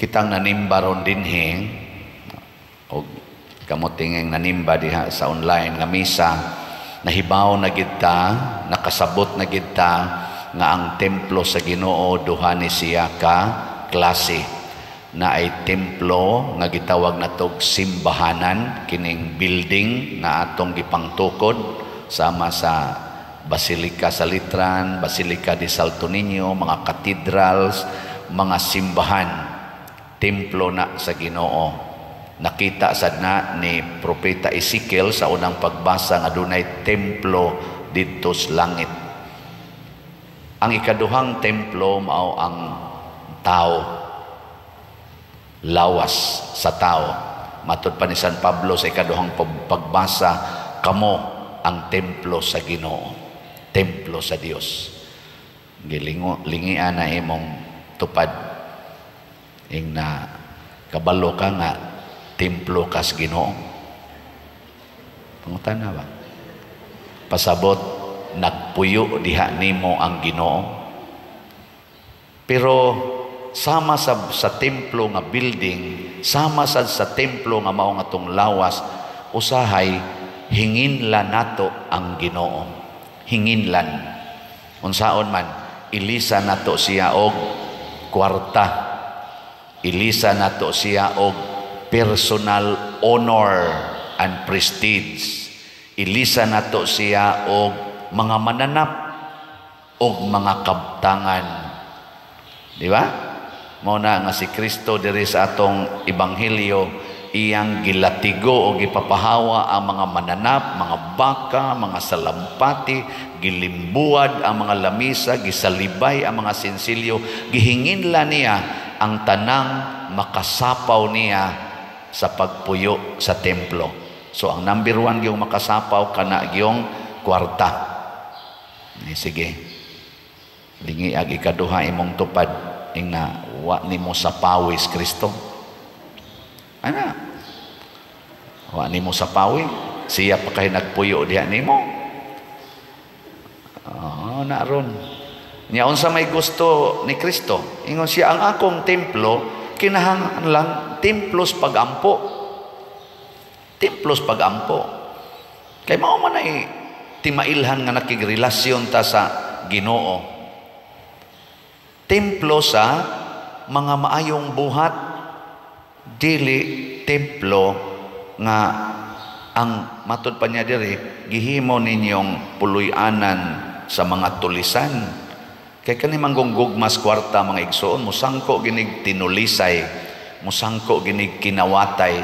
kitang nanimba ron dinhi o kamutingeng nanimba diha sa online nga misa, nahibaw na gid ta, nakasabot na gid ta nga ang templo sa Ginoo duha ni siya ka klase. Na ay templo nga gitawag natog simbahanan, kining building na atong gipangtukod sama sa Basilica sa Litran, Basilica de Salto Niño, mga cathedrals, mga simbahan, templo na sa Ginoo. Nakita sad na ni Propeta Ezekiel sa unang pagbasa nga dunay templo didto sa langit. Ang ikaduhang templo mao ang tao, lawas sa tao. Matud pa ni San Pablo sa ikaduhang pagbasa, kamo ang templo sa Ginoo, templo sa Dios. Lingian na imong tupad ing na kabalo ka nga templo kas Ginoo. Pangutana ba? Pasabot nagpuyo diha nimo ang Ginoo. Pero sama sa templo nga building, sama sa templo nga mao nga tong lawas, usahay hinginlan nato ang Ginoo. Hinginlan. Unsaon man, ilisa nato siya og kwarta. Ilisa nato siya og personal honor and prestige. Ilisa nato siya og mga mananap og mga kabtangan. Di ba? Mao na nga si Kristo diri sa atong ebanghelyo, iyang gilatigo o gipapahawa ang mga mananap, mga baka, mga salampati, gilimbuad ang mga lamisa, gisalibay ang mga sinsilyo, gihinginla niya ang tanang makasapaw niya sa pagpuyo sa templo. So ang number 1 yung makasapaw kana yung kwarta. Sige, lingi ag ikaduha imong tupad ing na wa nimo sa pawis Kristo. Ana, wa nimo sa pawis, siya pa kay nagpuyo diha nimo. Naron nya unsa may gusto ni Kristo, ingon siya ang akong templo kinahanglan templos pagampo. Templos pagampo. Kay mao man ay timailhan nga nakigrelasyon ta sa Ginoo. Templo sa mga maayong buhat, dili templo nga ang matud pa niya diri gihimo ninyong puluy-anan sa mga tulisan. Kay kani manggugmas kwarta mga igsoon, musangko ginig tinulisay, musangko ginig kinawatay.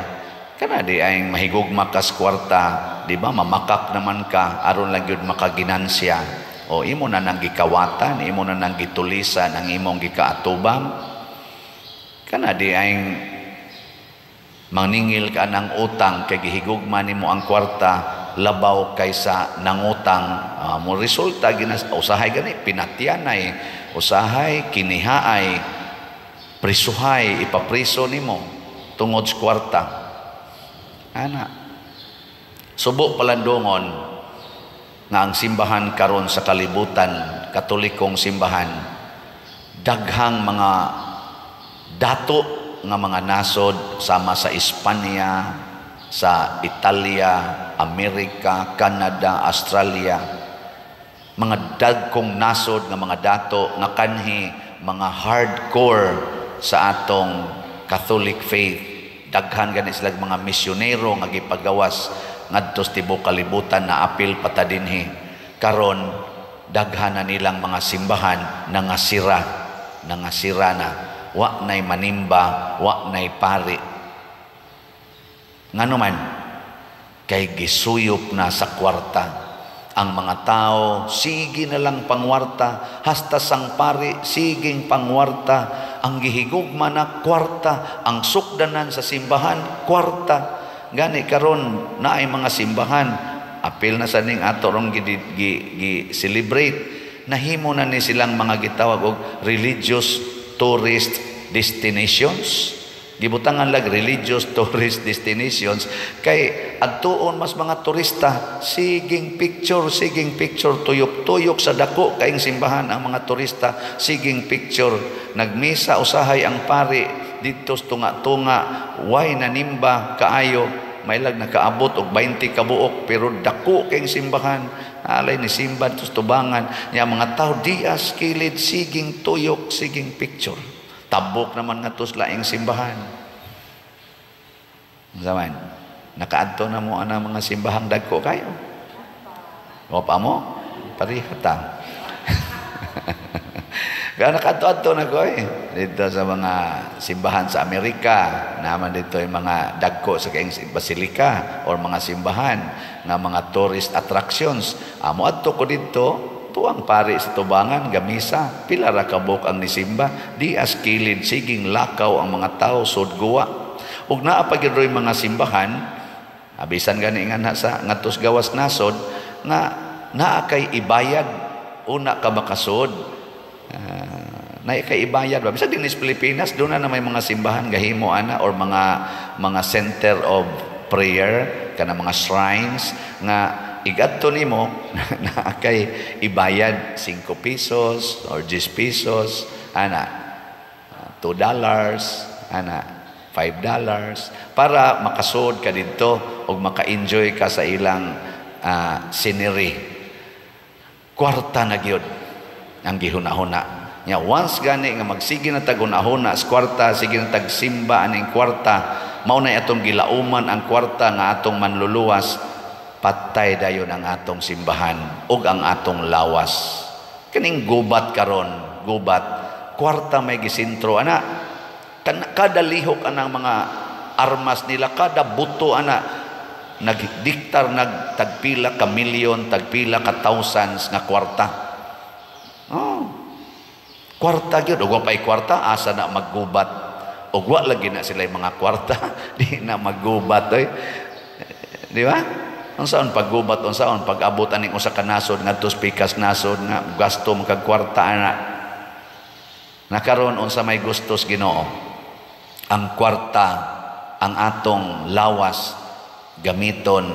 Kana di ay mahigugma kas kwarta, di ba? Mamakak naman ka aron lang gyud makaginansya. O imo na nang gikawatan, imo na nang gitulisan ang imong gikaatubang. Kana di ay maningil ka ng utang kay gihigugma nimo ang kwarta labaw kaysa nangutang. Mo resulta usahay gani pinatyanay, usahay kinihaay, prisuhay ipapriso nimo tungod sa kwarta. Ana, subo palandongon nga ang simbahan karon sa kalibutan, katolikong simbahan, daghang mga dato nga mga nasod sama sa Espanya, sa Italia, Amerika, Canada, Australia, mga dagkong nasod nga mga dato nga kanhi mga hardcore sa atong Catholic faith. Daghan gani sila mga misyonero nga gipagawas ngadto sa tibuok kalibutan na apil pata dinhi. Karon daghan na nilang mga simbahan nangasira na, wa nay manimba, wa nay pari. Ngano man kay gisuyop na sa kwarta ang mga tao, sige na lang pangwarta, hasta sang pari siging pangwarta. Ang gihigugma na kwarta, ang sukdanan sa simbahan kwarta. Gani karon na ay mga simbahan apil na sa ning ato rong gi-celebrate, nahimo na ni silang mga gitawag og religious tourist destinations. Gibutangan lag religious tourist destinations kay adtuon mas mga turista siging picture tuyok-tuyok sa dako kaing simbahan ang mga turista siging picture. Nagmisa usahay ang pari dito tunga-tunga, way nanimba kaayo, may lag nakaabot og 20 ka buok, pero dako kayong simbahan, alay ni simba tus tubangan, nya mga tao dias kilid, siging tuyok, siging picture. Tabok naman nga tus laing simbahan. Zaman, nakaadto na mo ana mga simbahang dagko kayo. O pa mo? Parihata. Kaya nakadto-adto na ko dito sa mga simbahan sa Amerika, naman dito yung mga dagko sa kaing basilika or mga simbahan nga mga tourist attractions. Amo adto ko dito, tuang pari sa tubangan, gamisa, pila ra kabok ang nisimba, di as kilid, siging lakaw ang mga tao, sudguwa. Ug naa pa gyud mga simbahan, abisan gani nga sa ngatos gawas nasod, nga naa kay ibayad, una ka makasod. Na kaibayad ba bisag din sa Pilipinas doon na may mga simbahan gahimo ana or mga center of prayer kana mga shrines nga igadto nimo na kay ibayad 5 pesos or 10 pesos ana $2 ana $5 para makasud ka didto ug maka-enjoy ka sa ilang scenery. Kwarta na gyud ang gihuna-huna. Nya once gani nga magsige na tag-una-huna sa kwarta, sige na tagsimba aning kwarta, mao na atong gilauman ang kwarta nga atong manluluwas, patay dayon ang atong simbahan ug ang atong lawas. Kaning gubat karon, gubat, kwarta may gisintro ana. Kada lihok anang mga armas nila, kada buto ana nagdiktar nagtagpila ka milyon, tagpila ka thousands nga kwarta. Kwarta gyud, ug pay kwarta asa na maggubat. Ug wa lagi na sila mga kwarta, di na maggubat oy. Di ba? Unsaon paggubat, unsaon pag-abot aning usa ka nasod ngadto pikas nasod nga gasto magkag kwarta ana. Nakaron unsa may gustos Ginoo? Ang kwarta, ang atong lawas gamiton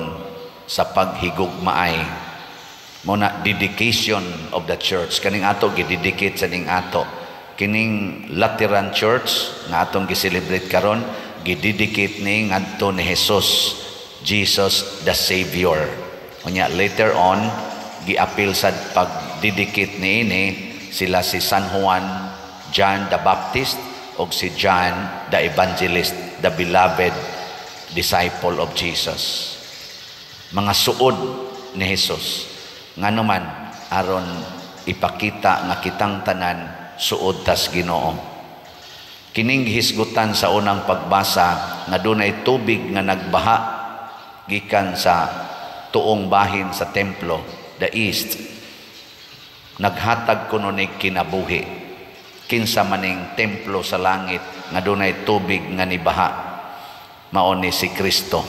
sa paghigugmaay. Muna dedication of the church kaning ato gidedicate sa ning ato kining Lateran Church nga atong gi-celebrate karon gidedicate ni ngadto ni Jesus the Savior. Unya later on giapil sad pag-dedicate niini sila si San Juan, John the Baptist ug si John the Evangelist, the beloved disciple of Jesus. Mga suod ni Jesus nga naman aron ipakita nga kitang tanan suod tas Ginoo. Kining hisgutan sa unang pagbasa nga dunay tubig nga nagbaha gikan sa tuong bahin sa templo, the east, naghatag kuno ni kinabuhi. Kinsa maning templo sa langit nga dunay tubig nga nibaha, mao ni si Kristo.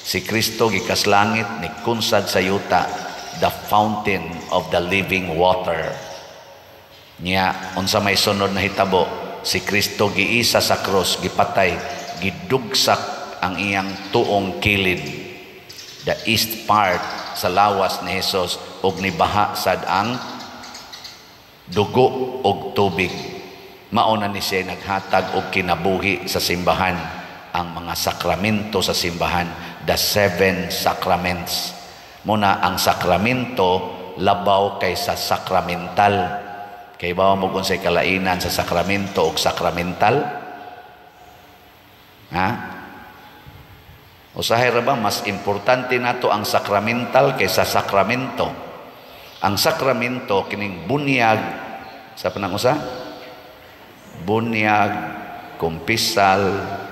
Si Kristo gikas langit ni kunsad sa yuta, the fountain of the living water. Nya unsa may sunod na hitabo, si Kristo giisa sa krus, gipatay, gidugsak ang iyang tuong kilid, the east part sa lawas ni Jesus, ug nibaha sad ang dugo og tubig. Mao na ni siya naghatag og kinabuhi sa simbahan, ang mga sakramento sa simbahan, the 7 sacraments. Muna ang sakramento labaw kaysa sakramental. Kay bawa mo kung say kalainan sa sakramento o sakramental? Ha? Usahay ra ba mas importante nato ang sakramental kaysa sakramento? Ang sakramento kining bunyag sa panangusa? Bunyag, kumpisal,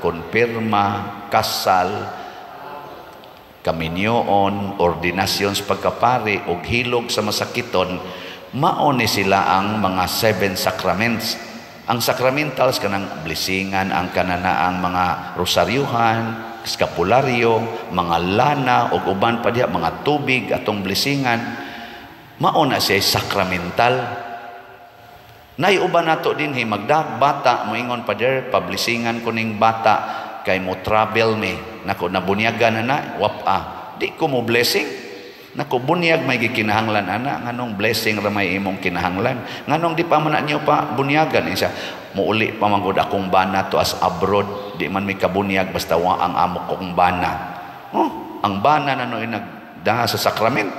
konpirma, kasal, kaminyoon, ordinasyon sa pagkapari o hilog sa masakiton, mao ni sila ang mga 7 sacraments. Ang sacramentals kanang blessingan, ang kananaang mga rosaryuhan, eskapularyo, mga lana o uban pa diha mga tubig atong blessingan, mao na siya sacramental. Nay uban nato dinhi magdag bata moingon pa der pablisingan kuning bata kay mo travel me nako nabunyagan na wapa di ko mo blessing Nako bunyag may gikinahanglan ana, nganong blessing ra may imong kinahanglan. Nganong di pa man niyo pa bunyagan isa. Muuli pa manggod akong bana to as abroad, di man may kabunyag basta wa ang amo kong bana. Oh, ang bana na noy nagdaha sa sakrament.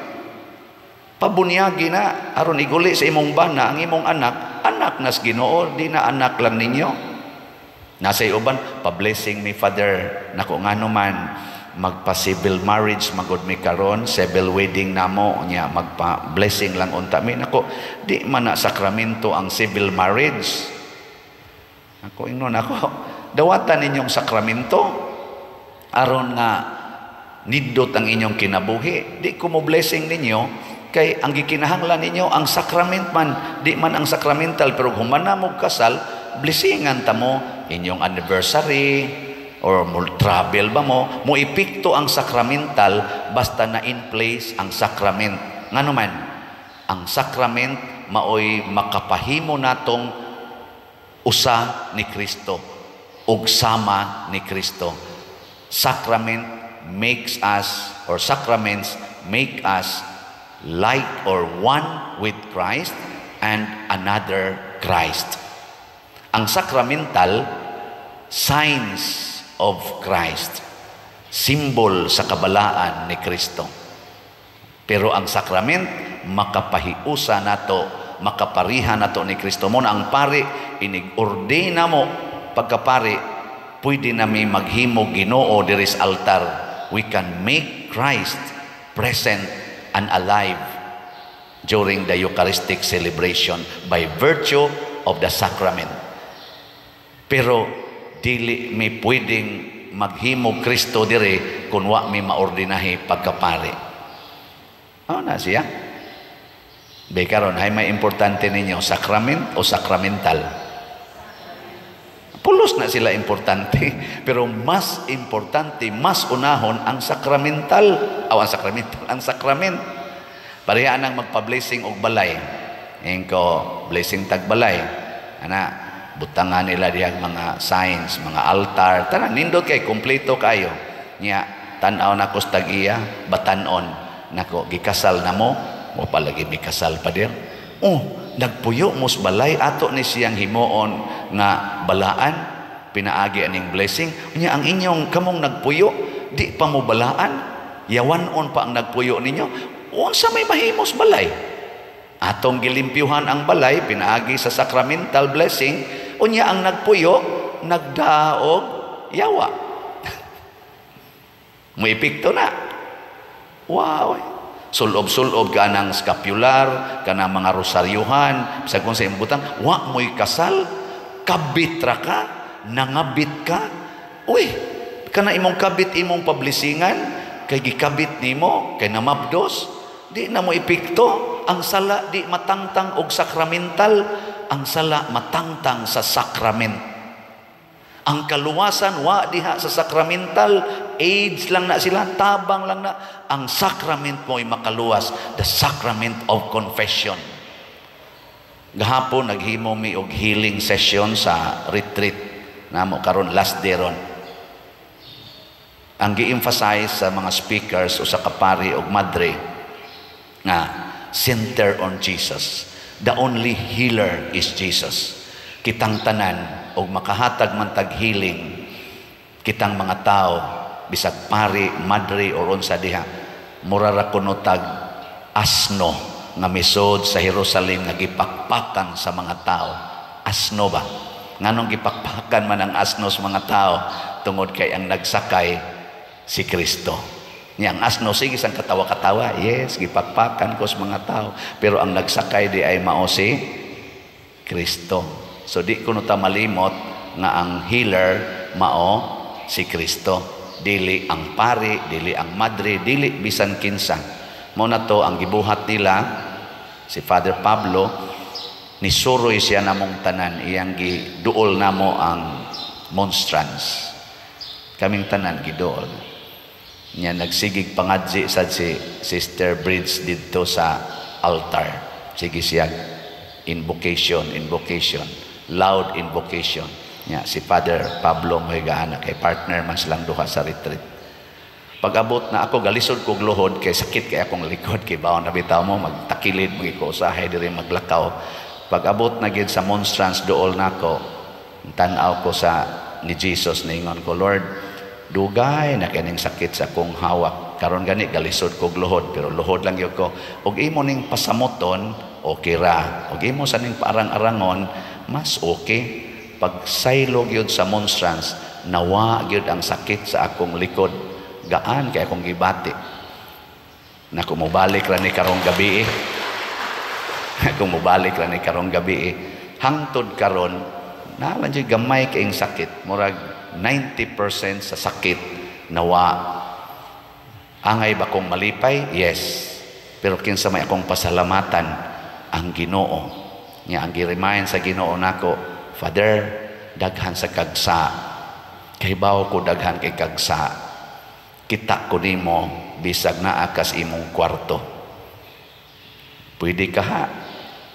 Pabunyagi na aron iguli sa imong bana ang imong anak nas Ginoo, di na anak lang ninyo. Nasa uban pa-blessing ni Father nako ngano man magpa-civil marriage magud mi karon, civil wedding namo nya magpa-blessing lang unta mi nako di man na sakramento ang civil marriage. Ako ingnon ako dawatan ninyong sakramento aron nga nidot ang inyong kinabuhi. Di ko mo blessing ninyo kay ang gikinahanglan ninyo ang sakrament man, di man ang sakramental pero humana mo kasal, blessingan ta mo inyong anniversary or mo travel ba mo ipikto ang sakramental basta na in place ang sakrament. Ngano man ang sakrament maoy makapahimo natong usa ni Kristo ug sama ni Kristo. Sacrament makes us, or sacraments make us like or one with Christ and another Christ. Ang sakramental, signs of Christ, symbol sa kabalaan ni Kristo. Pero ang sakrament makapahiusa nato, makaparihan nato ni Kristo. Mo na ang pari inig-ordena mo pagkapari, pwede nami maghimo Ginoo diri sa altar. We can make Christ present and alive during the Eucharistic celebration by virtue of the sacrament. Pero dili mi pwedeng maghimo Kristo dire kung wa mi maordinahi pagkapari. Na siya. Karon hay may importante ninyo, sakrament o sakramental? Pulos na sila importante, pero mas importante, mas unahon ang sakramental, ang sakrament. Pareha nang magpa-blessing og balay. Engko blessing tag balay. Butangan nila diyang mga signs, mga altar. Tara, nindot kay kompleto kayo. Nya tan-aw na ko tag-iya, batanon nako gikasal na mo palagi may kasal pa dir. Nagpuyo mos balay ato ni siyang himuon nga balaan pinaagi aning blessing. Nya ang inyong kamong nagpuyo di pa mo balaan, yawanon pa ang nagpuyo ninyo. Unsa may mahimos balay? Atong gilimpyuhan ang balay pinaagi sa sacramental blessing. Unya ang nagpuyo nagdaog yawa. Muipikto na. Wow. Sulob-sulob ka ng scapular, ka ng mga rosaryuhan, sa kung sa imbutan, wa mo'y kasal, kabitra ka, nangabit ka. Uy, ka na imong kabit imong pablisingan, kay gikabit nimo, kay namabdos, di na mo ipikto. Ang sala di matangtang og sakramental, ang sala matangtang sa sakrament. Ang kaluwasan wa diha sa sakramental, AIDS lang na sila, tabang lang na. Ang sakrament mo ay makaluwas, the sacrament of confession. Gahapon naghimo mi og healing session sa retreat namo karon last day ron. Ang gi-emphasize sa mga speakers o sa kapari og madre nga center on Jesus. The only healer is Jesus. Kitang tanan og makahatag man tag healing kitang mga tao bisag pari, madre or unsa diha, mura ra kuno tag asno nga misod sa Jerusalem nga gipakpakan sa mga tao. Asno ba? Nganong gipakpakan man ang asno sa mga tao? Tungod kay ang nagsakay si Kristo. Yang asno sige sang katawa-katawa, yes, gipakpakan ko sa mga tao, pero ang nagsakay di ay mao si Kristo. So di kuno ta malimot nga ang healer mao si Kristo, dili ang pari, dili ang madre, dili bisan kinsa. Mao na to ang gibuhat nila si Father Pablo, ni suroy siya namong tanan, iyang giduol namo ang monstrance. Kaming tanan giduol. Nya nagsigig pangadji sad si Sister Bridge didto sa altar. Sige siya invocation, loud invocation. Nya si Father Pablo mo higaan kay partner man silang duha sa retreat. Pag-abot na ako, galisod kog luhod, kay sakit kay akong likod, kay baon na bitaw mo, magtakilid, magikusahay, diri maglakaw. Pag-abot na gid sa monstrance, dool na ako, tanaw ko sa ni Jesus, ningon ko, Lord, dugay na kining sakit sa akong hawak. Karon gani, galisod kog luhod, pero luhod lang yun ko. Og imo ning pasamoton, okay ra. Og imo sa ning parang-arangon, mas okay. Pag saylog yun sa monstrance, nawa yun ang sakit sa akong likod. Gaan kay akong gibati na kumubalik ra ni karong gabi kumubalik ra ni karong gabi hangtod karon naman jud gamay kay sakit, murag 90% sa sakit nawa. Angay ba kong malipay? Yes, pero kinsa may akong pasalamatan ang Ginoo nya. Ang gi-remind sa Ginoo nako, Father, daghan sa kagsa, kay bawo ko daghan kay kagsa, kita ko nimo bisag naa kas imong kwarto. Pwede ka ha,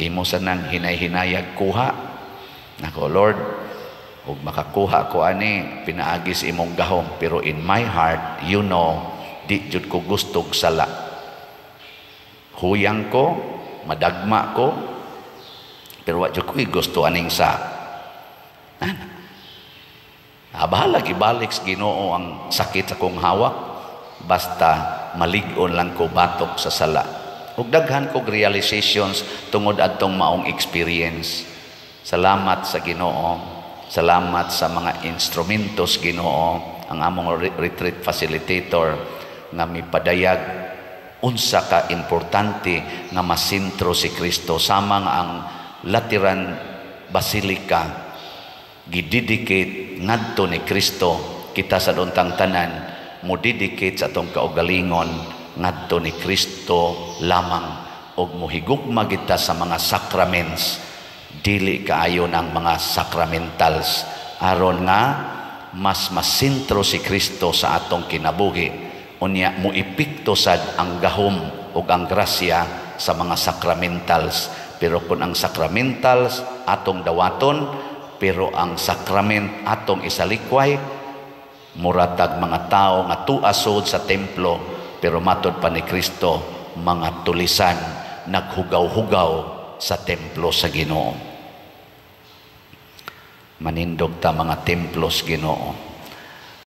imo sanang hinay-hinayag kuha nako, Lord, ug makakuha ko ani pinaagis imong gahom, pero in my heart, you know, di jud ko gustog sala. Huyang ko, madagma ko, pero wa jud ko gusto aning sa bahala gibalik sa Ginoo ang sakit sa kong hawak, basta malig-on lang ko batok sa sala. Ug daghan kog realizations tungod adtong maong experience. Salamat sa Ginoo, salamat sa mga instrumentos Ginoo, ang among retreat facilitator nga mipadayag unsa ka importante nga masintro si Kristo, sama nga ang Lateran Basilica gidedicate ngadto ni Kristo. Kita sa dontang tanan mo dedicate sa atong kaugalingon ngadto ni Kristo lamang, og mohigugma kita sa mga sacraments, dili kaayo ng mga sacramentals, aron nga mas masintro si Kristo sa atong kinabuhi. Unya mo ipikto sad ang gahom ug ang grasya sa mga sacramentals. Pero kung ang sacramentals atong dawaton, pero ang sakrament atong isalikway, muratag mga tao nga tuasod sa templo, pero matod pa ni Kristo, mga tulisan, naghugaw-hugaw sa templo sa Ginoo. Manindog ta mga templos Ginoo.